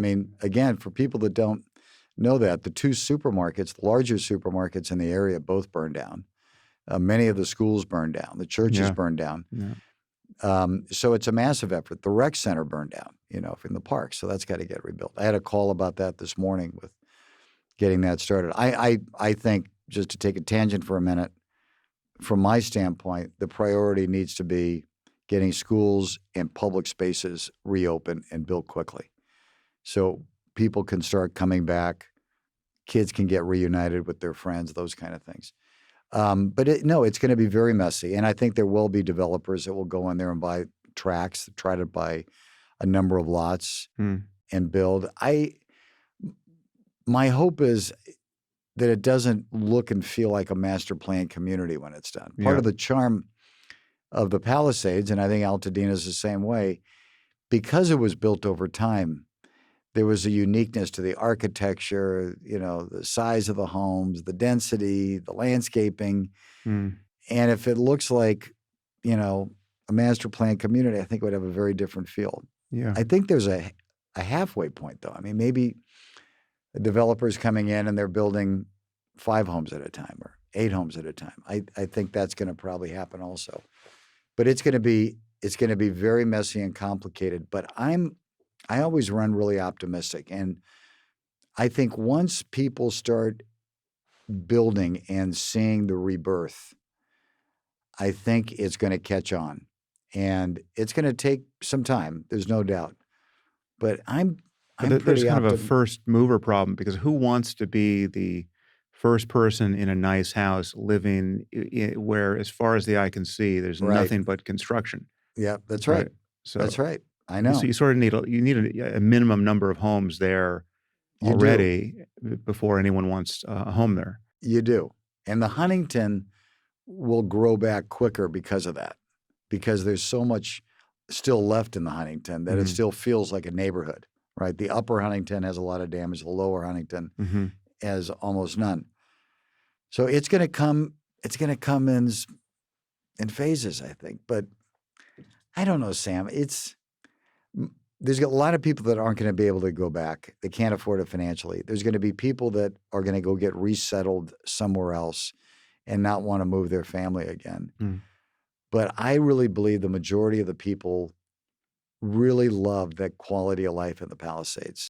I mean, again, for people that don't know that, the two supermarkets, the larger supermarkets in the area, both burned down. Many of the schools burned down. The churches burned down. Yeah. So it's a massive effort. The rec center burned down, from the park. So that's got to get rebuilt. I had a call about that this morning with getting that started. I think, just to take a tangent for a minute, from my standpoint, the priority needs to be getting schools and public spaces reopened and built quickly, so people can start coming back, kids can get reunited with their friends, those kind of things. But it's going to be very messy, and I think there will be developers that will go in there and buy tracts, try to buy a number of lots and build. My hope is that it doesn't look and feel like a master plan community when it's done. Part of the charm of the Palisades, and I think Altadena is the same way, because it was built over time, there was a uniqueness to the architecture, the size of the homes, the density, the landscaping. And if it looks like, a master plan community, I think it would have a very different feel. Yeah. I think there's a halfway point, though. I mean, maybe a developer's coming in and they're building 5 homes at a time or 8 homes at a time. I think that's going to probably happen also. But it's going to be very messy and complicated. But I always run really optimistic. And I think once people start building and seeing the rebirth, I think it's going to catch on. And it's going to take some time, there's no doubt. But there's kind of a first mover problem, because who wants to be the first person in a nice house living where, as far as the eye can see, there's nothing but construction? Yeah, that's right. So that's right. I know. So you sort of need a minimum number of homes there already before anyone wants a home there. You do. And the Huntington will grow back quicker because of that, because there's so much still left in the Huntington that it still feels like a neighborhood, right? The upper Huntington has a lot of damage. The lower Huntington has almost none. So it's going to come in phases, I think. But I don't know, Sam. There's a lot of people that aren't going to be able to go back. They can't afford it financially. There's going to be people that are going to go get resettled somewhere else and not want to move their family again. But I really believe the majority of the people really love that quality of life in the Palisades.